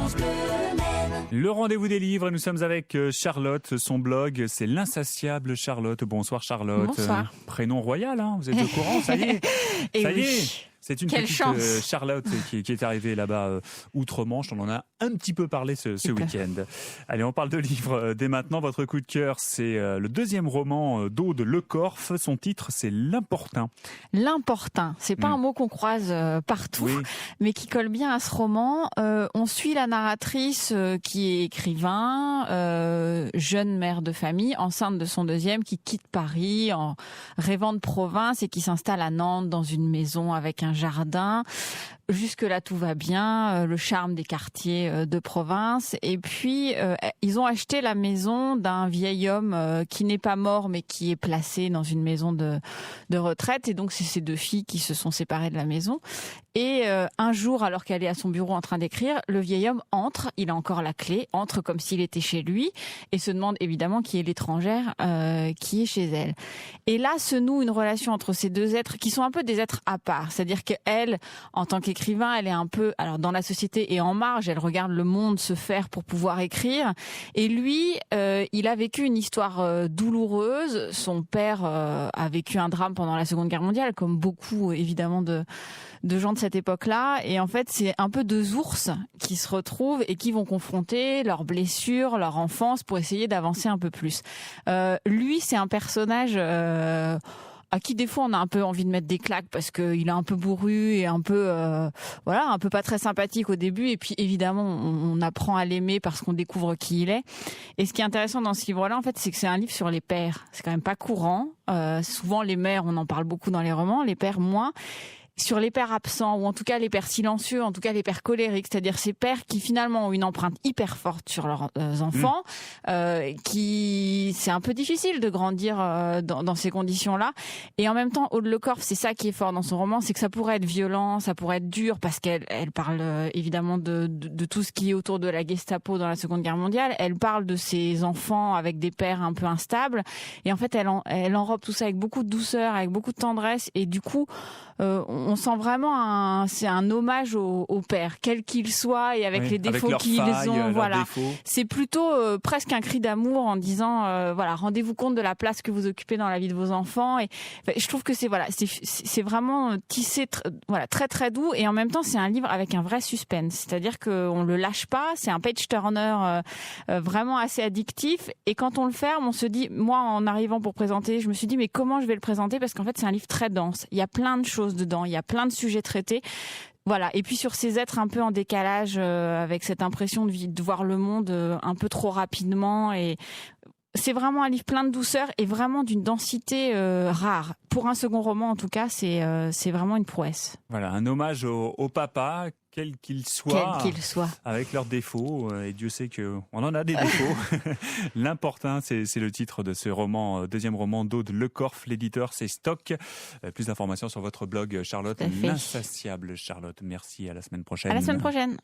France Bleu Maine. Le rendez-vous des livres, nous sommes avec Charlotte, son blog c'est l'insatiable Charlotte. Bonsoir Charlotte. Bonsoir. Prénom royal, hein, vous êtes au courant, ça y est. Et ça y oui. est. C'est une Quelle petite chance. Charlotte qui est arrivée là-bas outre-Manche. On en a un petit peu parlé ce week-end. Allez, on parle de livres dès maintenant. Votre coup de cœur, c'est le deuxième roman d'Aude Lecorf. Son titre, c'est L'Importun. L'importun, c'est pas un mot qu'on croise partout, Oui. mais qui colle bien à ce roman. On suit la narratrice qui est écrivain, jeune mère de famille, enceinte de son deuxième, qui quitte Paris en rêvant de province et qui s'installe à Nantes dans une maison avec un jardin. Jusque-là, tout va bien, le charme des quartiers de province. Et puis, ils ont acheté la maison d'un vieil homme qui n'est pas mort, mais qui est placé dans une maison de retraite. Et donc, c'est ces deux filles qui se sont séparées de la maison. Et un jour, alors qu'elle est à son bureau en train d'écrire, le vieil homme entre, il a encore la clé, entre comme s'il était chez lui, et se demande évidemment qui est l'étrangère qui est chez elle. Et là se noue une relation entre ces deux êtres qui sont un peu des êtres à part. C'est-à-dire qu'elle, en tant qu'écrivain, elle est un peu, alors dans la société et en marge, elle regarde le monde se faire pour pouvoir écrire. Et lui, il a vécu une histoire douloureuse. Son père a vécu un drame pendant la Seconde Guerre mondiale, comme beaucoup évidemment de gens de cette époque-là. Et en fait, c'est un peu deux ours qui se retrouvent et qui vont confronter leurs blessures, leur enfance pour essayer d'avancer un peu plus. Lui, c'est un personnage à qui des fois on a un peu envie de mettre des claques parce qu'il est un peu bourru et un peu un peu pas très sympathique au début, et puis évidemment on apprend à l'aimer parce qu'on découvre qui il est. Et ce qui est intéressant dans ce livre-là, en fait, c'est que c'est un livre sur les pères. C'est quand même pas courant. Souvent les mères, on en parle beaucoup dans les romans, les pères moins. Sur les pères absents, ou en tout cas les pères silencieux, en tout cas les pères colériques, c'est-à-dire ces pères qui finalement ont une empreinte hyper forte sur leurs enfants, qui c'est un peu difficile de grandir dans ces conditions-là. Et en même temps, Aude Lecorf, c'est ça qui est fort dans son roman, c'est que ça pourrait être violent, ça pourrait être dur, parce qu'elle parle évidemment de tout ce qui est autour de la Gestapo dans la Seconde Guerre mondiale. Elle parle de ses enfants avec des pères un peu instables, et en fait elle enrobe tout ça avec beaucoup de douceur, avec beaucoup de tendresse, et du coup on sent vraiment c'est un hommage aux pères, quels qu'ils soient et avec les défauts qu'ils ont. Voilà, c'est plutôt presque un cri d'amour en disant rendez-vous compte de la place que vous occupez dans la vie de vos enfants. Et je trouve que c'est vraiment tissé très très doux, et en même temps c'est un livre avec un vrai suspense, c'est-à-dire qu'on le lâche pas. C'est un page turner vraiment assez addictif, et quand on le ferme, on se dit, moi en arrivant pour présenter, je me suis dit mais comment je vais le présenter, parce qu'en fait c'est un livre très dense, il y a plein de choses dedans, il y a plein de sujets traités. Voilà. Et puis sur ces êtres un peu en décalage, avec cette impression de voir le monde un peu trop rapidement. Et c'est vraiment un livre plein de douceur et vraiment d'une densité rare. Pour un second roman, en tout cas, c'est vraiment une prouesse. Voilà, un hommage au papa, quel qu'il soit, avec leurs défauts. Et Dieu sait qu'on en a des défauts. L'Importun, c'est le titre de ce roman, deuxième roman d'Aude Lecorf. L'éditeur, c'est Stock. Plus d'informations sur votre blog, Charlotte. L'insatiable Charlotte. Merci, à la semaine prochaine. À la semaine prochaine.